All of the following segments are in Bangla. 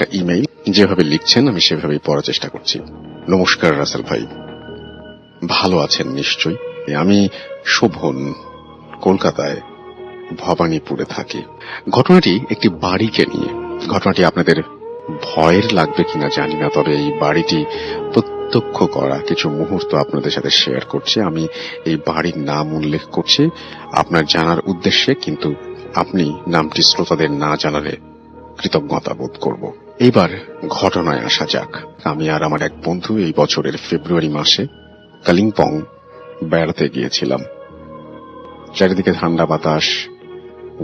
একটা ইমেইল। যেভাবে লিখছেন আমি সেভাবেই পড়ার চেষ্টা করছি। নমস্কার রাসেল ভাই, ভালো আছেন নিশ্চয়ই? আমি শোভন, কলকাতায় ভবানীপুরে থাকি। ঘটনাটি একটি বাড়িকে নিয়ে। ঘটনাটি আপনাদের ভয়ের লাগবে কিনা জানি না, তবে এই বাড়িটি প্রত্যক্ষ করা কিছু মুহূর্ত আপনাদের সাথে শেয়ার করছি। আমি এই বাড়ির নাম উল্লেখ করছি আপনার জানার উদ্দেশ্যে, কিন্তু আপনি নামটি শ্রোতাদের না জানালে কৃতজ্ঞতা বোধ করব। এইবার ঘটনায় আসা যাক। আমি আর আমার এক বন্ধু এই বছরের ফেব্রুয়ারি মাসে কালিম্পং বেড়াতে গিয়েছিলাম। চারিদিকে ঠান্ডা বাতাস,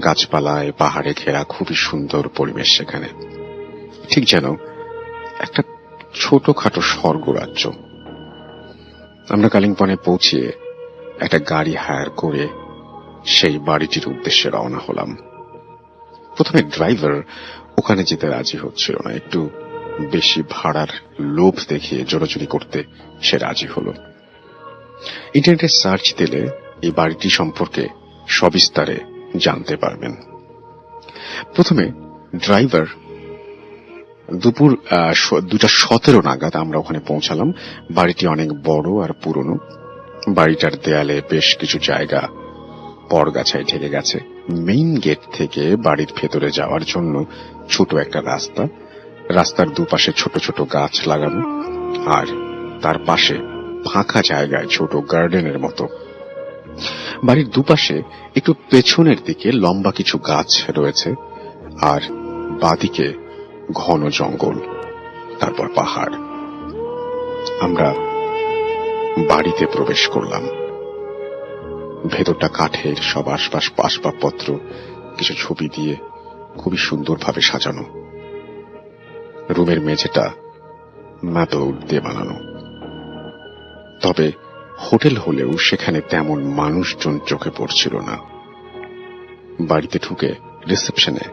গাছপালায় পাহাড়ে ঘেরা খুবই সুন্দর পরিবেশ সেখানে, ঠিক যেন একটা ছোটখাটো স্বর্গরাজ্য। আমরা কালিম্পংয়ে পৌঁছে একটা গাড়ি হায়ার করে সেই বাড়িটির উদ্দেশ্যে রওনা হলাম। প্রথমে ড্রাইভার ওখানে যেতে রাজি হচ্ছিল না, একটু বেশি ভাড়ার লোভ দেখিয়ে জোরাজুরি করতে সে রাজি হলো। ইন্টারনেটে সার্চ দিলে এই বাড়িটি সম্পর্কে সবিস্তারে জানতে পারবেন। প্রথমে ড্রাইভার দুপুর 2:17 নাগাদ আমরা ওখানে পৌঁছালাম। বাড়িটি অনেক বড় আর পুরনো। বাড়িটার দেয়ালে বেশ কিছু জায়গা বটগাছায় ঢেকে গেছে। মেইন গেট থেকে বাড়ির ভেতরে যাওয়ার জন্য ছোট একটা রাস্তা, রাস্তার দুপাশে ছোট ছোট গাছ লাগানো, আর তার পাশে ফাঁকা জায়গায় ছোট গার্ডেনের মতো। বাড়ির দুপাশে একটু পেছনের দিকে লম্বা কিছু গাছ রয়েছে, আর বাদিকে ঘন জঙ্গল, তারপর পাহাড়। আমরা বাড়িতে প্রবেশ করলাম। ভেতরটা কাঠের, সব আশপাশ আসবাবপত্র কিছু ছবি দিয়ে খুবই সুন্দরভাবে সাজানো। রুমের মেঝেটা ম্যাপলউড দিয়ে বানানো। তবে হোটেল হলেও সেখানে তেমন মানুষজন চোখে পড়ছিল না। বাড়িতে ঢুকে রিসেপশনে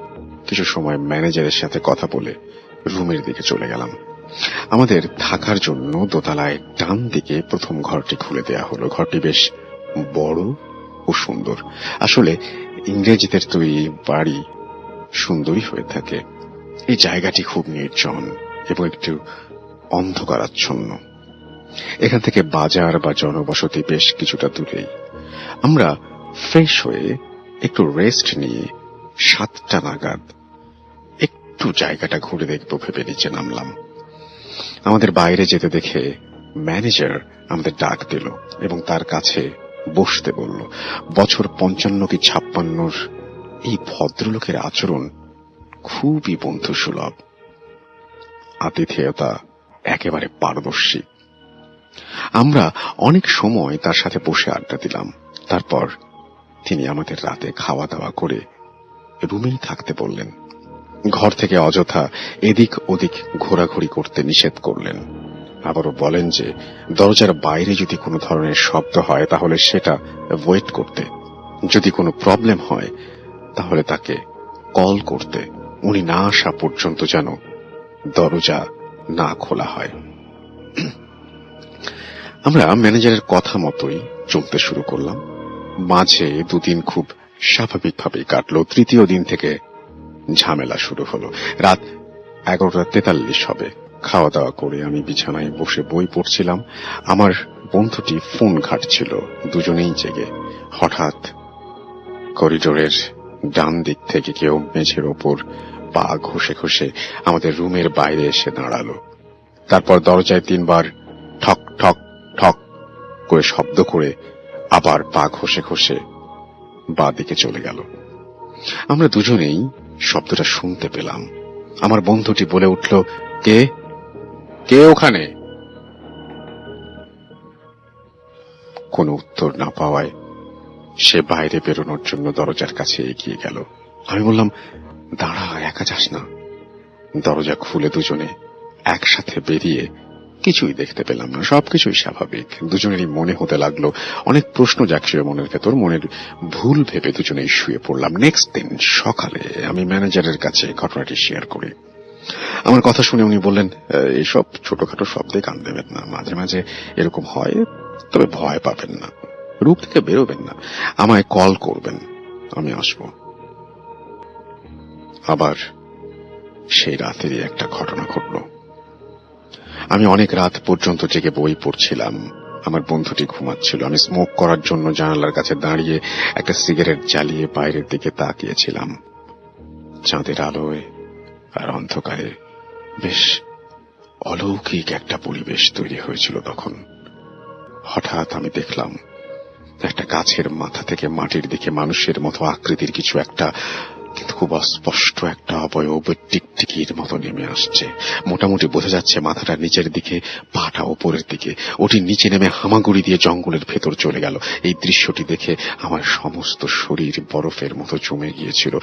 কিছু সময় ম্যানেজারের সাথে কথা বলে রুমের দিকে চলে গেলাম। আমাদের থাকার জন্য দোতলায় ডান দিকে প্রথম ঘরটি খুলে দেয়া হলো। ঘরটি বেশ বড় ও সুন্দর। আসলে ইংরেজিদের তৈরি বাড়ি সুন্দরই হয়ে থাকে। এই জায়গাটি খুব নির্জন এবং একটু অন্ধকারাচ্ছন্ন। এখান থেকে বাজার বা জনবসতি বেশ কিছুটা দূরেই। আমরা ফ্রেশ হয়ে একটু রেস্ট নিয়ে 7টা নাগাদ একটু জায়গাটা ঘুরে দেখবো ভেবে নিচে নামলাম। আমাদের বাইরে যেতে দেখে ম্যানেজার আমাদের ডাক দিল এবং তার কাছে বসতে বলল। বছর 55 কি 56 এই ভদ্রলোকের আচরণ খুবই বন্ধুসুলভ, আতিথেয়তা একেবারে পারদর্শী। আমরা অনেক সময় তার সাথে বসে আড্ডা দিলাম। তারপর তিনি আমাদের রাতে খাওয়া দাওয়া করে রুমেই থাকতে বললেন। ঘর থেকে অযথা এদিক ওদিক ঘোরাঘুরি করতে নিষেধ করলেন। আবারও বলেন যে দরজার বাইরে যদি কোনো ধরনের শব্দ হয় তাহলে সেটা ওয়েট করতে, যদি কোনো প্রবলেম হয় তাহলে তাকে কল করতে, উনি না আসা পর্যন্ত যেন দরজা না খোলা হয়। আমরা ম্যানেজারের কথা মতোই চলতে শুরু করলাম। মাঝে 2 দিন খুব স্বাভাবিকভাবেই কাটলো। তৃতীয় দিন থেকে ঝামেলা শুরু হলো। রাত 11:43 হবে। খাওয়া দাওয়া করে আমি বিছানায় বসে বই পড়ছিলাম। আমার বন্ধুটি ফোন ঘাঁটছিল, দুজনেই জেগে। হঠাৎ করিডোরের ডান দিক থেকে কেউ মেঝের ওপর পা ঘষে ঘষে আমাদের রুমের বাইরে এসে দাঁড়ালো। তারপর দরজায় 3 বার ঠক ঠক ঠক করে শব্দ করে আবার পা ঘষে ঘষে বাঁ দিকে চলে গেল। আমরা দুজনেই শব্দটা শুনতে পেলাম। আমার বন্ধুটি বলে উঠল, কে কে ওখানে? কোনো উত্তর না পাওয়ায় সে বাইরে বেরোনোর জন্য দরজার কাছে এগিয়ে গেল। আমি বললাম, দাঁড়া, একা যাস না। দরজা খুলে দুজনে একসাথে বেরিয়ে কিছুই দেখতে পেলাম না। সবকিছুই স্বাভাবিক। দুজনেরই মনে হতে লাগলো অনেক প্রশ্ন জাগছিল মনের ভেতর। মনের ভুল ভেবে দুজনেই শুয়ে পড়লাম। নেক্সট দিন সকালে আমি ম্যানেজারের কাছে ঘটনাটি শেয়ার করি। আমার কথা শুনে উনি বললেন, এইসব ছোটখাটো শব্দে কান দেবেন না, মাঝে মাঝে এরকম হয়, তবে ভয় পাবেন না, রূপ থেকে বেরোবেন না, আমায় কল করবেন, আমি আসব। আবার সেই রাতেরই একটা ঘটনা ঘটল। আমি অনেক রাত পর্যন্ত জেগে বই পড়ছিলাম। আমার বন্ধুটি ঘুমাচ্ছিল। আমি স্মোক করার জন্য জানালার কাছে দাঁড়িয়ে একটা সিগারেট জ্বালিয়ে বাইরের দিকে তাকিয়েছিলাম। চাঁদের আলোয় আর অন্ধকারে বেশ অলৌকিক একটা পরিবেশ তৈরি হয়েছিল তখন। হঠাৎ আমি দেখলাম একটা গাছের মাথা থেকে মাটির দিকে মানুষের মতো আকৃতির কিছু একটা, কিন্তু খুব অস্পষ্ট একটা অবয়ব টিকটিকির মতো নেমে আসছে। মোটামুটি বোঝা যাচ্ছে মাথাটা নিচের দিকে, পাটা ওপরের দিকে। ওটি নিচে নেমে হামাগুড়ি দিয়ে জঙ্গলের ভেতর চলে গেল। এই দৃশ্যটি দেখে আমার সমস্ত শরীর বরফের মতো জমে গিয়েছিল।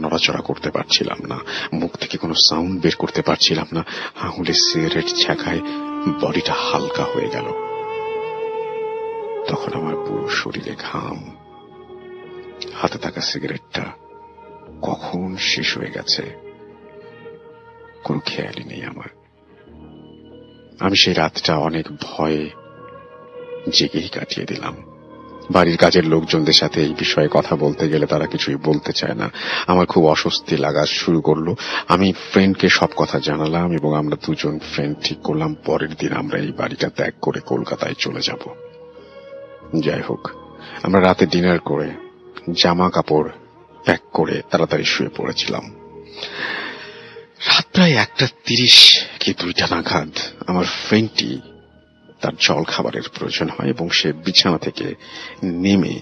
নড়াচড়া করতে পারছিলাম না, মুখ থেকে কোনো সাউন্ড বের করতে পারছিলাম না। আঙুলে সিগারেট ছ্যাঁকায় বডিটা হালকা হয়ে গেল। তখন আমার পুরো শরীরে ঘাম। হাতে থাকা সিগারেটটা কখন শেষ হয়ে গেছে কোনো খেয়ালই নেই আমার। আমি সেই রাতটা অনেক ভয়ে জেগেই কাটিয়ে দিলাম। বাড়ির কাজের লোকজনদের সাথে এই বিষয়ে কথা বলতে গেলে তারা কিছুই বলতে চায় না। আমার খুব অস্বস্তি লাগা শুরু করলো। আমি ফ্রেন্ডকে সব কথা জানালাম এবং আমরা দুজন ফ্রেন্ড ঠিক করলাম পরের দিন আমরা এই বাড়িটা ত্যাগ করে কলকাতায় চলে যাব। যাই হোক, আমরা রাতে ডিনার করে জামা কাপড় প্যাক করে তাড়াতাড়ি শুয়ে পড়েছিলাম। রাত প্রায় 1:30 কি 2টা নাগাদ আমার ফ্রেন্ডটি তার জল খাবারের প্রয়োজন হয় এবং সে বিছানা থেকে নেমে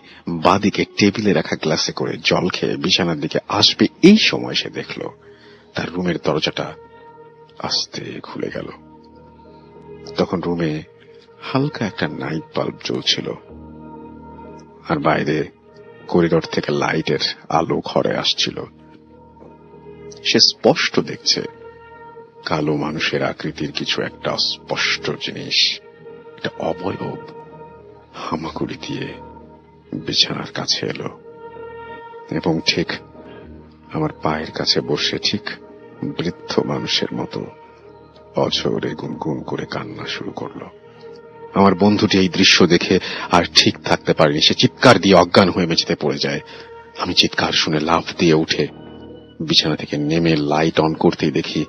বাদিকে টেবিলে রাখা গ্লাসে করে জল খেয়ে বিছানার দিকে আসবে। এই সময় সে দেখল তার রুমের দরজাটা আস্তে খুলে গেল। তখন রুমে হালকা একটা নাইট বাল্ব জ্বলছিল আর বাইরে করিডোর থেকে লাইটের আলো ঘরে আসছিল। সে স্পষ্ট দেখছে কালো মানুষের আকৃতির কিছু একটা স্পষ্ট জিনিস, একটা অবয়ব হামাগুড়ি দিয়ে বিছানার কাছে এলো এবং ঠিক আমার পায়ের কাছে বসে ঠিক বৃদ্ধ মানুষের মতো অঝরে গুনগুন করে কান্না শুরু করলো। আমার বন্ধুটি এই দৃশ্য দেখে আর ঠিক থাকতে পারেনি। সে চিৎকার দিয়ে অজ্ঞান হয়ে মেঝেতে পড়ে যায়। আমি চিৎকার শুনে লাফ দিয়ে উঠে বিছানা থেকে নেমে লাইট অন করতেই দেখি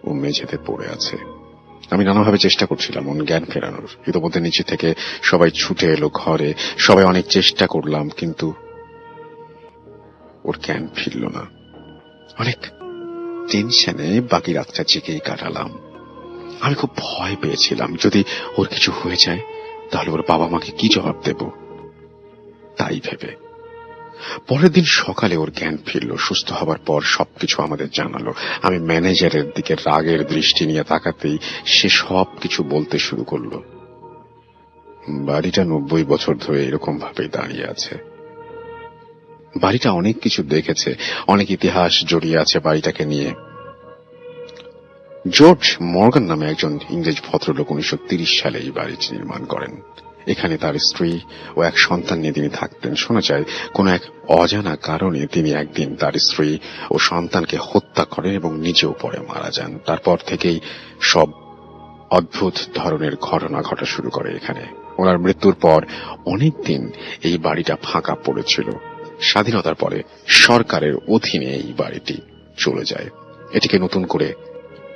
ও মেঝেতে পড়ে আছে। আমি নানাভাবে চেষ্টা করছিলাম ওর জ্ঞান ফেরানোর। ইতোমধ্যে নিচে থেকে সবাই ছুটে এলো ঘরে। সবাই অনেক চেষ্টা করলাম, কিন্তু ওর জ্ঞান ফিরল না। অনেক টেনশনে বাকি রাতটা জেগেই কাটালাম। আমি খুব ভয় পেয়েছিলাম যদি ওর কিছু হয়ে যায় তাহলে ওর বাবা মাকে কি জবাব দেব। তাই ভেবে পরের দিন সকালে ওর জ্ঞান ফিরল। সুস্থ হবার পর সবকিছু আমাদের জানালো। আমি ম্যানেজারের দিকে রাগের দৃষ্টি নিয়ে তাকাতেই সে সবকিছু বলতে শুরু করলো। বাড়িটা 90 বছর ধরে এরকম ভাবেই দাঁড়িয়ে আছে। বাড়িটা অনেক কিছু দেখেছে, অনেক ইতিহাস জড়িয়ে আছে বাড়িটাকে নিয়ে। জর্জ মর্গান নামে একজন ইংরেজ ভদ্রলোক 1930 সালে এই বাড়িটি নির্মাণ করেন। এখানে তার স্ত্রী ও এক সন্তান নিয়ে তিনি থাকতেন। শোনা যায় কোন এক অজানা কারণে তিনি একদিন তার স্ত্রী ও সন্তানকে হত্যা করেন এবং নিজেও পরে মারা যান। তারপর থেকেই সব অদ্ভুত ধরনের ঘটনা ঘটা শুরু করে এখানে। ওনার মৃত্যুর পর অনেকদিন এই বাড়িটা ফাঁকা পড়েছিল। স্বাধীনতার পরে সরকারের অধীনে এই বাড়িটি চলে যায়। এটিকে নতুন করে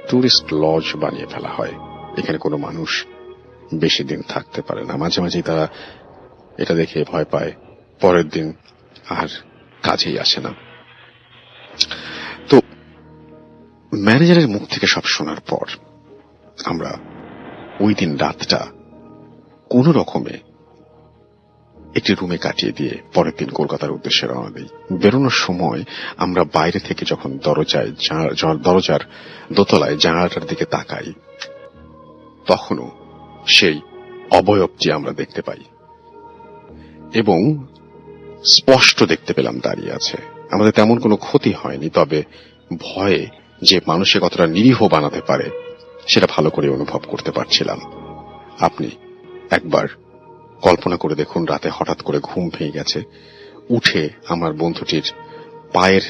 টুরিস্ট লজ বানিয়ে ফেলা হয়। এখানে কোনো মানুষ বেশি দিন থাকতে পারে না। মাঝে মাঝেই তারা এটা দেখে ভয় পায়, পরের দিন আর কাজেই আসে না। তো ম্যানেজারের মুখ থেকে সব শোনার পর আমরা ওই দিন রাতটা কোন রকমে একটি রুমে কাটিয়ে দিয়ে পরের দিন কলকাতার উদ্দেশ্যে রওনা দিই। বেরোনোর সময় আমরা বাইরে থেকে যখন দরজার দোতলায় জানালাটার দিকে তাকাই, তখনও সেই অবয়বটি আমরা দেখতে পাই এবং স্পষ্ট দেখতে পেলাম দাঁড়িয়ে আছে। আমাদের তেমন কোনো ক্ষতি হয়নি, তবে ভয়ে যে মানুষকে কতটা নিরীহ বানাতে পারে সেটা ভালো করে অনুভব করতে পারছিলাম। আপনি একবার কল্পনা করে দেখুন, রাতে হঠাৎ করে ঘুম ভেঙে গেছে, উঠে আমার বন্ধুটির পায়ের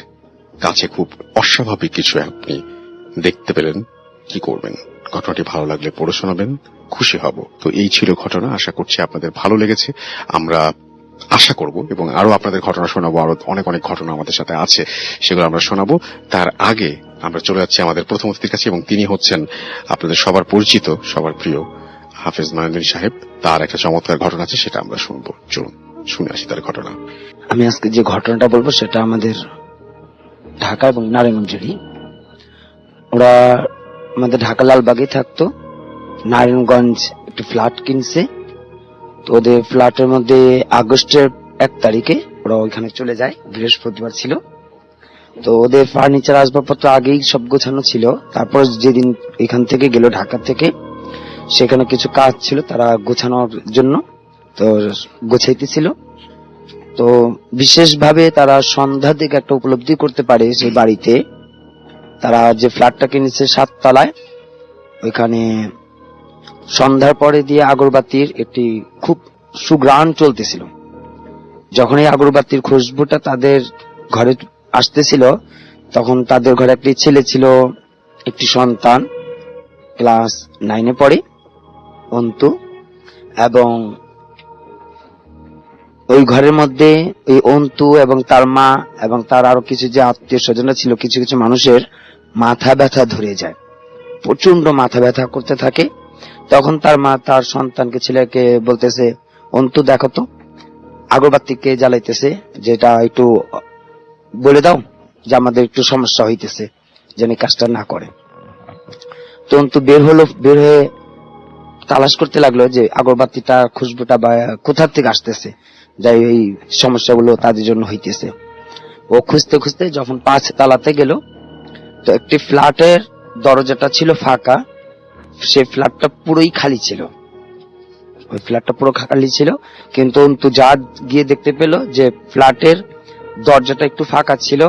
কাছে খুব অস্বাভাবিক কিছু আপনি দেখতে পেলেন, কি করবেন? ঘটনাটি ভালো লাগলে পড়ে শোনাবেন, খুশি হব। তো এই ছিল ঘটনা। আশা করছি আপনাদের ভালো লেগেছে। আমরা আশা করব, এবং আরো আপনাদের ঘটনা শোনাবো, আরো অনেক অনেক ঘটনা আমাদের সাথে আছে, সেগুলো আমরা শোনাবো। তার আগে আমরা চলে যাচ্ছি আমাদের প্রথম অতিথির কাছে, এবং তিনি হচ্ছেন আপনাদের সবার পরিচিত, সবার প্রিয় হাফেজ মঈনুদ্দিন সাহেব। তার একটা চমৎকার ঘটনা আছে, সেটা আমরা শুনবো। চলুন শুনে আসি তার ঘটনা। আমি আজকে যে ঘটনাটা বলবো সেটা আমাদের ঢাকা এবং নারায়ণগঞ্জেরই। ওরা আমাদের ঢাকা লালবাগে থাকতো, নারায়ণগঞ্জ একটি ফ্ল্যাট কিনছে। তো ওদের ফ্ল্যাটের মধ্যে আগস্টের 1 তারিখে ওরা ওইখানে চলে যায়, বৃহস্পতিবার ছিল। তো ওদের ফার্নিচার আসবাবপত্র আগেই সব গোছানো ছিল। তারপর যেদিন এখান থেকে গেল ঢাকা থেকে, সেখানে কিছু কাজ ছিল তারা গোছানোর জন্য, তো গোছাইতেছিল। তো বিশেষভাবে তারা সন্ধ্যা দিকে একটা উপলব্ধি করতে পারে সেই বাড়িতে, তারা যে ফ্ল্যাটটা কিনেছে 7 তলায়, ওইখানে সন্ধ্যার পরে দিয়ে আগরবাতির একটি খুব সুঘ্রাণ চলতেছিল। যখন এই আগরবাতির খুশবুটা তাদের ঘরে আসতেছিল, তখন তাদের ঘরে একটি ছেলে ছিল, একটি সন্তান, ক্লাস 9-এ পড়ে, অন্তু। এবং ওই ঘরের মধ্যে এই অন্তু এবং তার মা এবং তার আরো কিছু যে আত্মীয় স্বজনরা ছিল, কিছু কিছু মানুষের মাথা ব্যথা ধরে যায়, প্রচন্ড মাথা ব্যথা করতে থাকে। তখন তার মা তার সন্তানকে, ছেলেকে বলতেছে, অন্তু দেখো তো আগরবাতি কে জ্বালাইতেছে, যেটা একটু বলে দাও, যে আমাদের একটু সমস্যা হইতেছে, যেন কাজটা না করে। তো অন্তু বের হয়ে তালাশ করতে লাগলো যে আগরবাতিটা খুশবুটা বা কোথা থেকে আসতেছে, যাই এই সমস্যাগুলো তাদের জন্য হইতেছে। ও খুঁজতে খুঁজতে যখন 5 তলাতে গেল, তো একটি ফ্ল্যাটের দরজাটা ছিল ফাঁকা, সেই ফ্ল্যাটটা পুরোই খালি ছিল, ওই ফ্ল্যাটটা পুরো খালি ছিল। কিন্তু অন্তু যা গিয়ে দেখতে পেল যে ফ্ল্যাটের দরজাটা একটু ফাঁকা ছিল,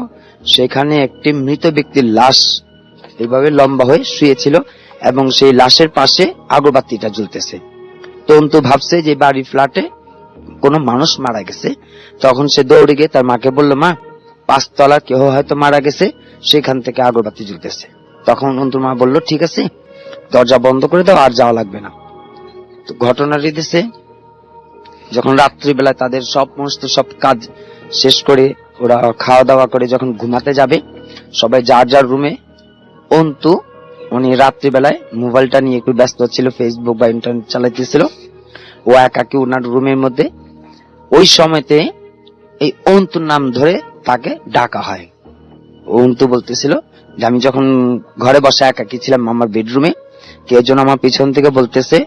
সেখানে একটি মৃত ব্যক্তির লাশ এইভাবে লম্বা হয়ে শুয়েছিল, এবং সেই লাশের পাশে আগরবাতিটা জ্বলতেছে। তো অন্তু ভাবছে যে বাড়ি ফ্ল্যাটে কোনো মানুষ মারা গেছে। তখন সে দৌড়ে গিয়ে তার মাকে বলল, মা 5 তলা কেউ হয়তো মারা গেছে, সেখান থেকে আগরবাতি জ্বলতেছে। তখন অন্তুর মা বলল, ঠিক আছে, দরজা বন্ধ করে দাও, আর যাওয়া লাগবে না। তো ঘটনা রীতিছে, যখন রাত্রিবেলা তাদের সমস্ত সব কাজ শেষ করে ওরা খাওয়া দাওয়া করে যখন ঘুমাতে যাবে, সবাই যার যার রুমে, অন্তু উনি রাত্রিবেলায় মোবাইলটা নিয়ে একটু ব্যস্ত ছিল, ফেসবুক বা ইন্টারনেট চালাইতেছিল, ও একাকি ওনার রুমের মধ্যে। ওই সময়তে এই অন্তুর নাম ধরে তাকে ডাকা হয়। অন্তু বলতেছিল যে আমি যখন ঘরে বসে একাকি ছিলাম আমার বেডরুমে, কে যেন আমার পিছন থেকে বলতেছে,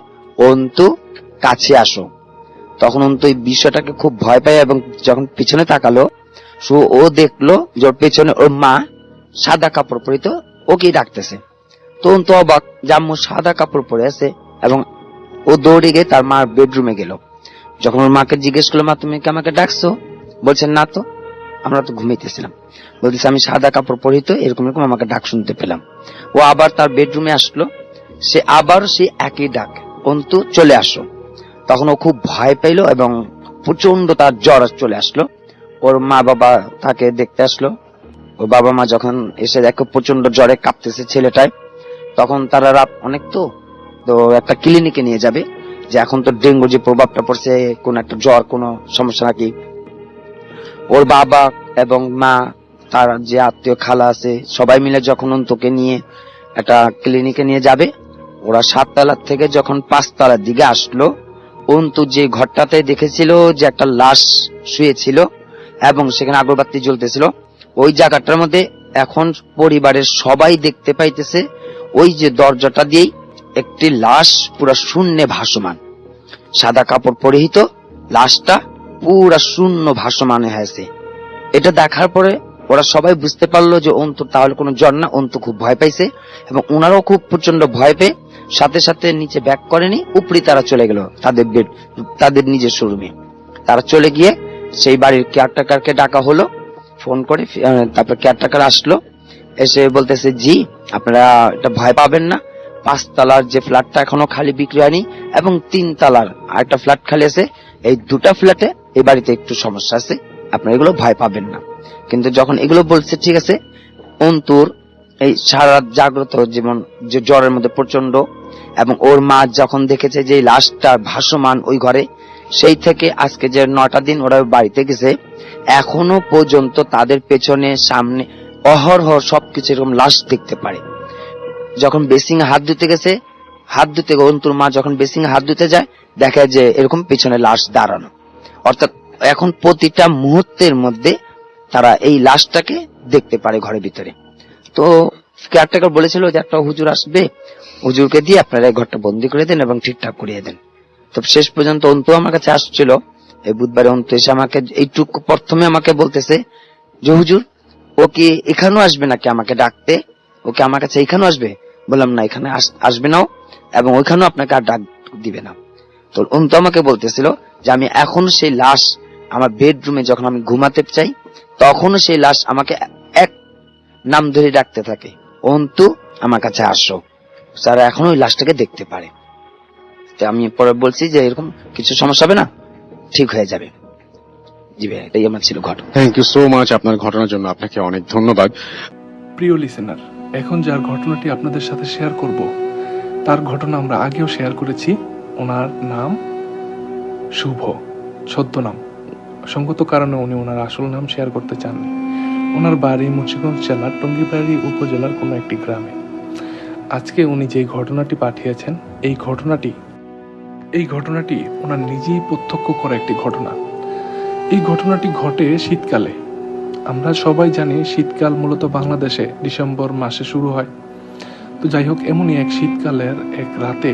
অন্তু কাছে আসো। তখন অন্তু এই বিষয়টাকে খুব ভয় পায়, এবং যখন পিছনে তাকালো, ও দেখলো যে ওর পেছনে ওর মা সাদা কাপড় পরিত ওকেই ডাকতেছে। তো অন্তু অবাক, জাম্মু সাদা কাপড় পরে আছে, এবং ও দৌড়ে গিয়ে তার মার বেডরুমে গেল। যখন ওর মাকে জিজ্ঞেস করলো, মা তুমি কি আমাকে ডাকছো? বলছেন না তো, আমরা তো ঘুমাইতেছিলাম। বলতেছে আমি সাদা কাপড় পরিত এরকম এরকম আমাকে ডাক শুনতে পেলাম। ও আবার তার বেডরুমে আসলো, সে আবার সে একই ডাক, অন্তু চলে আসো। তখন ও খুব ভয় পাইল এবং প্রচন্ড তার জ্বর চলে আসলো। ওর মা বাবা তাকে দেখতে আসলো। ওর বাবা মা যখন এসে দেখো প্রচন্ড জ্বরে কাঁপতেছে ছেলেটায়, তখন তারা রাত অনেক, তো একটা ক্লিনিকে নিয়ে যাবে, যে এখন তো ডেঙ্গু যে প্রভাবটা পড়ছে, কোন একটা জ্বর, কোন সমস্যা নাকি। ওর বাবা এবং মা, তার যে আত্মীয় খালা আছে, সবাই মিলে যখন অন্তুকে নিয়ে একটা ক্লিনিকে নিয়ে যাবে, ওরা 7 তলার থেকে যখন 5 তলার দিকে আসলো, অন্তু যে ঘরটাতে দেখেছিল যে একটা লাশ শুয়েছিল এবং সেখানে আগরবাতি জ্বলতেছিল, ওই জায়গাটার মধ্যে এখন পরিবারের সবাই দেখতে পাইতেছে ওই যে দরজাটা দিয়েই একটি লাশ পুরা শূন্যে ভাসমান, সাদা কাপড় পরিহিত লাশটা পুরা শূন্য ভাসমান হয়েছে। এটা দেখার পরে ওরা সবাই বুঝতে পারলো যে অন্তু তাহলে কোনো জ্বর না। অন্তু খুব ভয় পাইছে এবং ওনারাও খুব প্রচন্ড ভয় পেয়ে সাথে সাথে নিচে ব্যাক করেনি, উপরে তারা চলে গেল তাদের বেড, তাদের নিজের রুমে। তারা চলে গিয়ে সেই বাড়ির কেয়ারটেকারকে ডাকা হলো ফোন করে। তারপর কেয়ারটেকার আসলো, এসে বলতেছে, জি আপনারা এটা ভয় পাবেন না, 5 তলার যে ফ্ল্যাটটা এখনো খালি বিক্রি হয়নি এবং 3 তলার আরেকটা ফ্ল্যাট খালি আছে, এই 2টা ফ্ল্যাটে এই বাড়িতে একটু সমস্যা আছে, আপনারা এগুলো ভয় পাবেন না। কিন্তু যখন এগুলো বলছে, ঠিক আছে, অন্তুর এই সারা জাগ্রত জীবন যে জ্বরের মধ্যে প্রচন্ড, এবং ওর মা যখন দেখেছে যে লাশটা ভাসমান ওই ঘরে, সেই থেকে আজকে যে 9টা দিন ওরা বাড়িতে গেছে, এখনো পর্যন্ত তাদের পেছনে সামনে অহরহ সবকিছু এরকম লাশ দেখতে পারে। যখন বেসিং হাত ধুতে গেছে, হাত ধুতে অন্তুর মা যখন বেসিং হাত ধুতে যায়, দেখা যে এরকম পেছনে লাশ দাঁড়ানো। অর্থাৎ এখন প্রতিটা মুহূর্তের মধ্যে তারা এই লাশটাকে দেখতে পারে ঘরের ভিতরে। তো কেয়ারটেকার বলেছিল যে একটা হুজুর আসবে, হুজুরকে দিয়ে আপনারা এই ঘরটা বন্দি করে দেন এবং ঠিকঠাক করিয়ে দেন। তো শেষ পর্যন্ত অন্তু আমার কাছে আসছিল এই বুধবারে। অন্তু এসে আমাকে এইটুকু প্রথমে আমাকে বলতেছে যে হুজুর ও কি এখানেও আসবে নাকি আমাকে ডাকতে, ওকে আমার কাছে এখানেও আসবে? বললাম না, এখানে আসবে নাও এবং ওইখানেও আপনাকে আর ডাক দিবে না। তো অন্তু আমাকে বলতেছিল যে আমি এখনো সেই লাশ আমার বেডরুমে যখন আমি ঘুমাতে চাই তখনও সেই লাশ আমাকে এক নাম ধরে ডাকতে থাকে, অন্তু আমার কাছে আসো। স্যার এখনো ওই লাশটাকে দেখতে পারে। তো আমি পরে বলছি যে এরকম কিছু সমস্যা হবে না, ঠিক হয়ে যাবে। জি ভাই, এটাই আমার ছিল ঘটনা। থ্যাংক ইউ সো মাচ আপনার ঘটনার জন্য, আপনাকে অনেক ধন্যবাদ। প্রিয় লিসেনার, এখন যার ঘটনাটি আপনাদের সাথে শেয়ার করব তার ঘটনা আমরা আগেও শেয়ার করেছি। ওনার নাম শুভ, ছদ্মনাম। সঙ্গত কারণে উনি ওনার আসল নাম শেয়ার করতে চাননি। ওনার বাড়ি মুন্সিগঞ্জ জেলার টঙ্গিবাড়ি উপজেলার কোনো একটি গ্রামে। আজকে উনি যে ঘটনাটি পাঠিয়েছেন, এই ঘটনাটি ওনার নিজেই প্রত্যক্ষ করা একটি ঘটনা। এই ঘটনাটি ঘটে শীতকালে। আমরা সবাই জানি শীতকাল মূলত বাংলাদেশে ডিসেম্বর মাসে শুরু হয়। তো যাই হোক, এমনই এক শীতকালের এক রাতে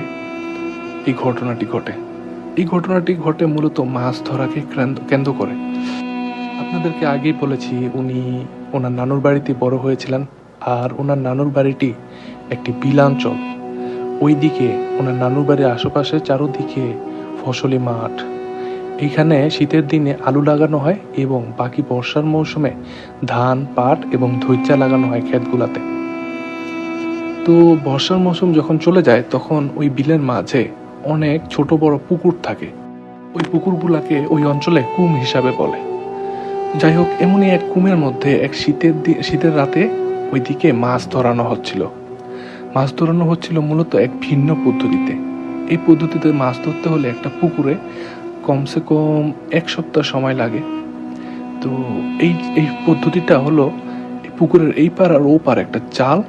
এই ঘটনাটি ঘটে। এই ঘটনাটি ঘটে মূলত মাছ ধরাকে কেন্দ্র করে। আপনাদেরকে আগেই বলেছি উনি ওনার নানুর বাড়িতে বড় হয়েছিলেন, আর ওনার নানুর বাড়িটি একটি বিলাঞ্চল। ওইদিকে ওনার নানুর বাড়ির আশেপাশে চারোদিকে ফসলি মাঠ। এইখানে শীতের দিনে আলু লাগানো হয় এবং বাকি বর্ষার মৌসুমে ধান, পাট এবং ধৈর্যা লাগানো হয় ক্ষেতগুলাতে। তো বর্ষার মৌসুম যখন চলে যায় তখন ওই বিলের মাঝে অনেক ছোট বড় পুকুর থাকে। ওই পুকুরগুলাকে ওই অঞ্চলে কুম হিসাবে বলে। যাই হোক, এমনই এক কুমের মধ্যে এক শীতের রাতে ওইদিকে মাছ ধরানো হচ্ছিল মূলত এক ভিন্ন পদ্ধতিতে। এই পদ্ধতিতে মাছ ধরতে হলে একটা পুকুরে কমসে কম 1 সপ্তাহ সময় লাগে। তো এই পদ্ধতিটা হলো পুকুরের এই পার আর ও পার একটা জাল,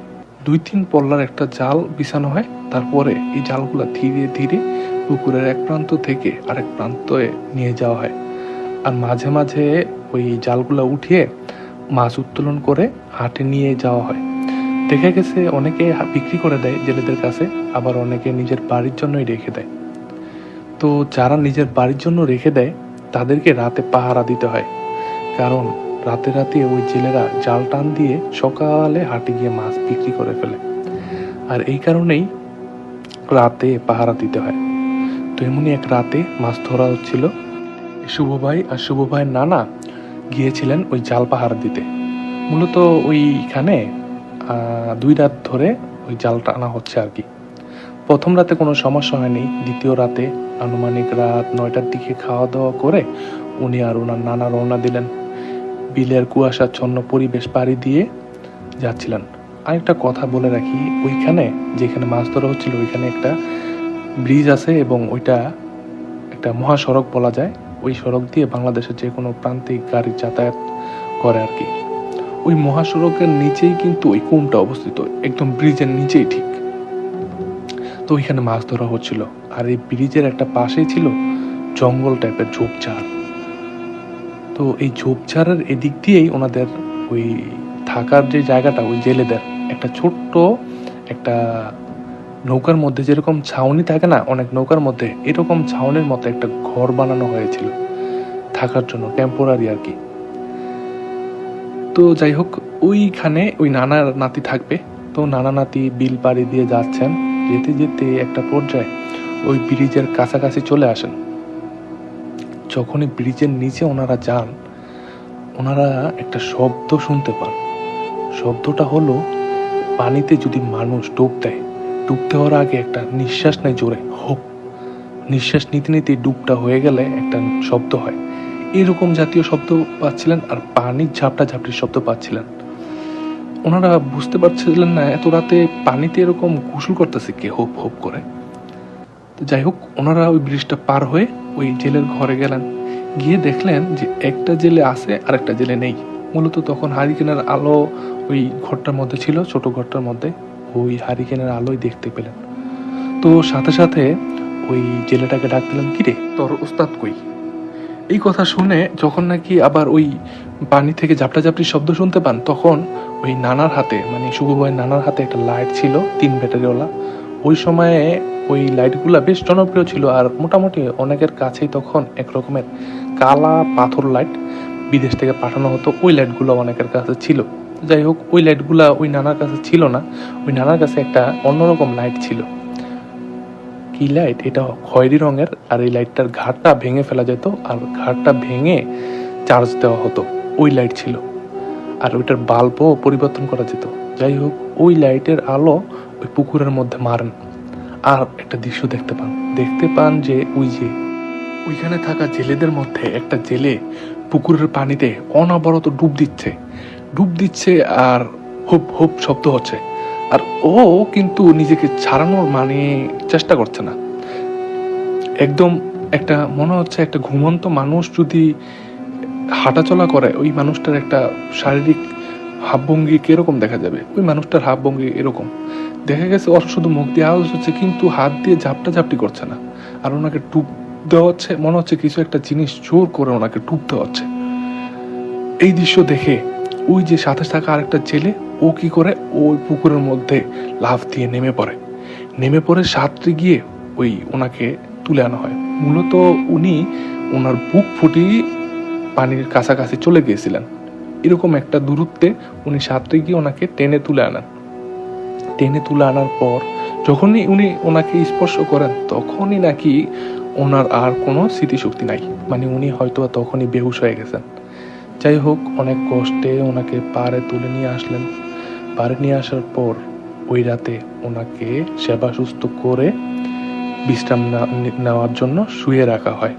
2-3 পল্লার একটা জাল বিছানো হয়। তারপরে এই জালগুলা ধীরে ধীরে পুকুরের এক প্রান্ত থেকে আরেক প্রান্তে নিয়ে যাওয়া হয়। আর মাঝে মাঝে ওই জালগুলা উঠিয়ে মাছ উত্তোলন করে হাটে নিয়ে যাওয়া হয়। দেখা গেছে অনেকে বিক্রি করে দেয় জেলেদের কাছে, আবার অনেকে নিজের বাড়ির জন্যই রেখে দেয়। তো যারা নিজের বাড়ির জন্য রেখে দেয় তাদেরকে রাতে পাহারা দিতে হয়, কারণ রাতে রাতে ওই জেলেরা জাল টান দিয়ে সকালে হাটে গিয়ে মাছ বিক্রি করে ফেলে। আর এই কারণেই রাতে পাহারা দিতে হয়। তো এমনই এক রাতে মাছ ধরা হচ্ছিল। শুভ ভাই আর শুভ ভাইয়ের নানা গিয়েছিলেন ওই জাল পাহারা দিতে। মূলত ওইখানে 2 রাত ধরে ওই জাল টানা হচ্ছে আর কি। প্রথম রাতে কোনো সমস্যা হয়নি। দ্বিতীয় রাতে আনুমানিক রাত 9টার দিকে খাওয়া দাওয়া করে উনি আর ওনার নানা রওনা দিলেন। বিলের কুয়াশাচ্ছন্ন পরিবেশ পাড়ি দিয়ে যাচ্ছিলেন। আরেকটা কথা বলে রাখি, ওইখানে যেখানে মাছ ধরা হচ্ছিল ওইখানে একটা ব্রিজ আছে এবং ওইটা একটা মহাসড়ক বলা যায়। ওই সড়ক দিয়ে বাংলাদেশের যে কোনো প্রান্তিক গাড়ি যাতায়াত করে আর কি। ওই মহাসড়কের নিচেই কিন্তু ওই কুমটা অবস্থিত, একদম ব্রিজের নিচেই ঠিক। তো ওইখানে মাছ ধরা হচ্ছিল। আর এই ব্রিজের একটা পাশেই ছিল জঙ্গল টাইপের ঝোপঝাড়। তো এই ঝোপঝাড়ের এদিক দিয়েই ওনাদের ওই থাকার যে জায়গাটা, ওই জেলেদের একটা ছোট্ট একটা নৌকার মধ্যে যেরকম ছাউনি থাকে না অনেক নৌকার মধ্যে, এরকম ছাউনির মতো একটা ঘর বানানো হয়েছিল থাকার জন্য, টেম্পোরারি আর কি। তো যাই হোক, ওইখানে ওই নানা নাতি থাকবে। তো নানা নাতি বিল পাড়ি দিয়ে যাচ্ছেন। যেতে যেতে একটা পর্যায়ে ওই ব্রিজের কাছাকাছি চলে আসেন। যখনই ব্রিজের নিচে ওনারা যান, ওনারা একটা শব্দ শুনতে পান। শব্দটা হলো পানিতে যদি মানুষ ডুব দেয়, ডুব দেওয়ার আগে একটা নিঃশ্বাস নেয় জোরে, হোপ, নিঃশ্বাস নিতে নিতে ডুবটা হয়ে গেলে একটা শব্দ হয়, এরকম জাতীয় শব্দ পাচ্ছিলেন। আর পানির ঝাপটা ঝাপটির শব্দ পাচ্ছিলেন। ওনারা বুঝতে পারছিলেন না এত রাতে পানিতে এরকম গোসল করতেছে কে হোপ হোপ করে। তো যাই হোক, ওনারা ওই ব্রিজটা পার হয়ে ওই জেলের ঘরে গেলেন, গিয়ে দেখলেন যে একটা জেলে আছে আর একটা জেলে নেই। মূলত তখন হারিকেনের আলো ওই ঘরটার মধ্যে ছিল, ছোট ঘরটার মধ্যে। ওই হারিকেনের আলোই দেখতে পেলেন। তো সাথে সাথে ওই জেলেটাকে ডাক দিলেন, কিরে তোর ওস্তাদ কই? এই কথা শুনে যখন নাকি আবার ওই পানি থেকে ঝাপটাঝাপটির শব্দ শুনতে পান, তখন ওই নানার হাতে, মানে শুভ ভাইয়ের নানার হাতে একটা লাইট ছিল 3 ব্যাটারিওয়ালা। ওই সময়ে ওই লাইটগুলা বেশ জনপ্রিয় ছিল, আর মোটামুটি অনেকের কাছেই তখন এক রকমের কালা পাথর লাইট বিদেশ থেকে পাঠানো হতো। ওই লাইটগুলো অনেকের কাছে ছিল। যাই হোক, ওই লাইটগুলা ওই নানার কাছে ছিল না। ওই নানার কাছে একটা অন্যরকম লাইট ছিল। কি লাইট? এটা খয়েরি রঙের, আর এই লাইটটার ঘাটটা ভেঙে ফেলা যেত, আর ঘাটটা ভেঙে চার্জ দেওয়া হতো। ওই লাইট ছিল, আর ওইটার বাল্বও পরিবর্তন করা যেত। যাই হোক, ওই লাইটের আলো ওই পুকুরের মধ্যে মারেন, আর একটা দৃশ্য দেখতে পান যে ওইখানে থাকা জেলেদের মধ্যে একটা জেলে পুকুরের পানিতে অনবরত ডুব দিচ্ছে আর হুপ হুপ শব্দ হচ্ছে। আর ও কিন্তু নিজেকে ছাড়ানোর চেষ্টা করছে না। একদম একটা মনে হচ্ছে একটা ঘুমন্ত মানুষ যদি হাঁটাচলা করে, ওই মানুষটার একটা শারীরিক ভাবভঙ্গি কিরকম দেখা যাবে, ওই মানুষটার ভাবভঙ্গি এরকম দেখা গেছে। ওর শুধু মুখ দিয়ে আওয়াজ হচ্ছে, কিন্তু হাত দিয়ে ঝাপটি করছে না। আর ওনাকে টুপ দেওয়া হচ্ছে, মনে হচ্ছে কিছু একটা জিনিস জোর করে ওনাকে টুপ দেওয়া হচ্ছে। এই দৃশ্য দেখে ওই যে সাথে থাকা আরেকটা ছেলে, ও কি করে, ওই পুকুরের মধ্যে লাফ দিয়ে নেমে পড়ে সাঁতরে গিয়ে ওনাকে তুলে আনা হয়। মূলত উনি ওনার বুক ফুটিয়ে পানির কাছাকাছি চলে গিয়েছিলেন। এরকম একটা দূরত্বে উনি সাঁতরে গিয়ে ওনাকে টেনে তুলে আনার পর যখনই উনি ওনাকে স্পর্শ করেন, তখনই নাকি ওনার আর কোনো স্মৃতিশক্তি নাই, মানে উনি হয়তো তখনই বেহুশ হয়ে গেছেন। যাই হোক, অনেক কষ্টে ওনাকে পাড়ে তুলে নিয়ে আসলেন। পাড়ে নিয়ে আসার পর ওই রাতে ওনাকে সেবা সুস্থ করে বিশ্রাম নেওয়ার জন্য শুয়ে রাখা হয়।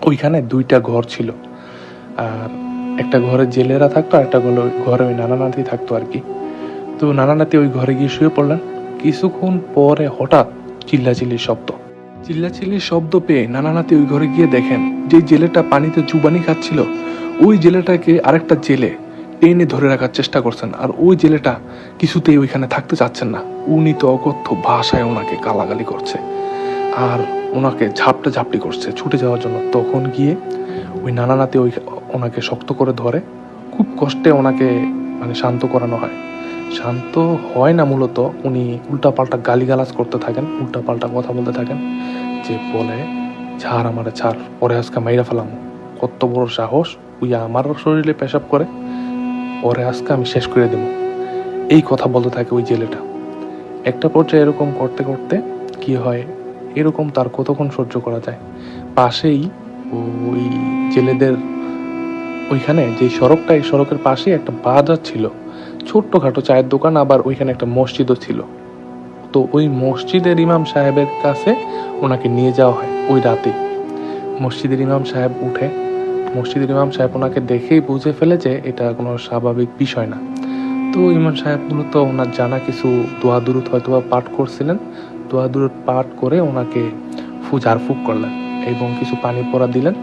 ওইখানে 2টা ঘর ছিল, আর একটা ঘরে জেলেরা থাকতো, আর একটা ঘরে ওই নানা নাতি থাকতো আর কি। তো নানা নাতি ওই ঘরে গিয়ে শুয়ে পড়লেন। কিছুক্ষণ পরে হঠাৎ চিল্লাচিল্লির শব্দ পেয়ে নানা নাতি ওই ঘরে গিয়ে দেখেন যে জেলেটা পানিতে চুবানি খাচ্ছিল, ওই জেলেটাকে আরেকটা জেলে টেনে ধরে রাখার চেষ্টা করছেন। আর ওই জেলেটা কিছুতেই ওইখানে থাকতে চাচ্ছেন না। উনি তো অকথ্য ভাষায় ওনাকে গালাগালি করছে, আর ওনাকে ঝাপটি করছে ছুটে যাওয়ার জন্য। তখন গিয়ে ওই নানা নাতি ওনাকে শক্ত করে ধরে, খুব কষ্টে ওনাকে মানে শান্ত করানো হয়। শান্ত হয় না, মূলত উনি উল্টাপাল্টা গালিগালাজ করতে থাকেন, উল্টাপাল্টা কথা বলতে থাকেন, যে বলে, ছাড় আমারে ছাড়, পরে আজকে মাইরা ফেলাম, কত বড় সাহস, ওই আমার শরীরে পেশাব করে, পরে আজকে আমি শেষ করে দেব। এই কথা বলতে থাকে ওই জেলেটা। একটা পর্যায়ে এরকম করতে করতে কি হয়, এরকম তার কতক্ষণ সহ্য করা যায়। পাশেই ওই জেলেদের ওইখানে যে সড়কটা, এই সড়কের পাশেই একটা বাজার ছিল, ছোট্টখাটো চায়ের দোকান, আবার ওইখানে একটা মসজিদও ছিল। তো ওই মসজিদের ইমাম সাহেবের কাছে ওনাকে নিয়ে যাওয়া হয় ওই রাতে। মসজিদের ইমাম সাহেব ওনাকে দেখেই বুঝে ফেলে যে এটা কোনো স্বাভাবিক বিষয় না। তো ইমাম সাহেব মূলত ওনার জানা কিছু দোয়া দুরূদ হয়তো পাঠ করছিলেন। দোয়া দুরূদ পাঠ করে ওনাকে ঝাড়ফুঁক করলেন এবং কিছু পানি পড়া দিলেন।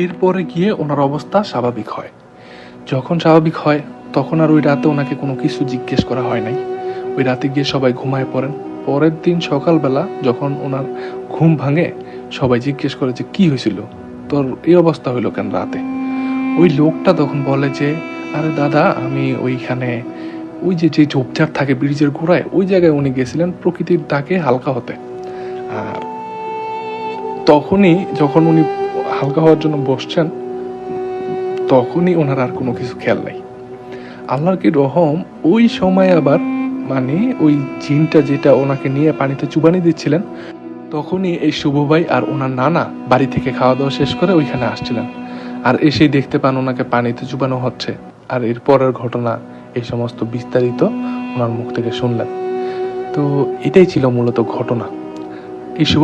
এরপরে গিয়ে ওনার অবস্থা স্বাভাবিক হয়। যখন স্বাভাবিক হয়, তখন আর ওই রাতে ওনাকে কোনো কিছু জিজ্ঞেস করা হয় নাই। ওই রাতে গিয়ে সবাই ঘুমায় পড়েন। পরের দিন সকালবেলা যখন ওনার ঘুম ভাঙে, সবাই জিজ্ঞেস করে যে কি হয়েছিল, তোর এই অবস্থা হইলো কেন রাতে? ওই লোকটা তখন বলে যে, আরে দাদা, আমি ওইখানে ওই যে ঝোপঝাড় থাকে ব্রিজের গোড়ায়, ওই জায়গায় উনি গেছিলেন প্রকৃতির ডাকে হালকা হতে। আর তখনই যখন উনি হালকা হওয়ার জন্য বসছেন, তখনই ওনার আর কোনো কিছু খেয়াল নাই। আল্লাহর কি রহম, ওই সময় আবার মানে ওই জিনটা যেটা ওনাকে নিয়ে পানিতে চুবানি দিচ্ছিলেন, তখনই এই শুভ ভাই আর ওনার নানা বাড়ি থেকে খাওয়া দাওয়া শেষ করে ওইখানে আসছিলেন। আর এসেই দেখতে পান ওনাকে পানিতে চুবানো হচ্ছে। আর এর পরের ঘটনা, এই সমস্ত বিস্তারিত ওনার মুখ থেকে শুনলেন। তো এটাই ছিল মূলত ঘটনা। এই শুভ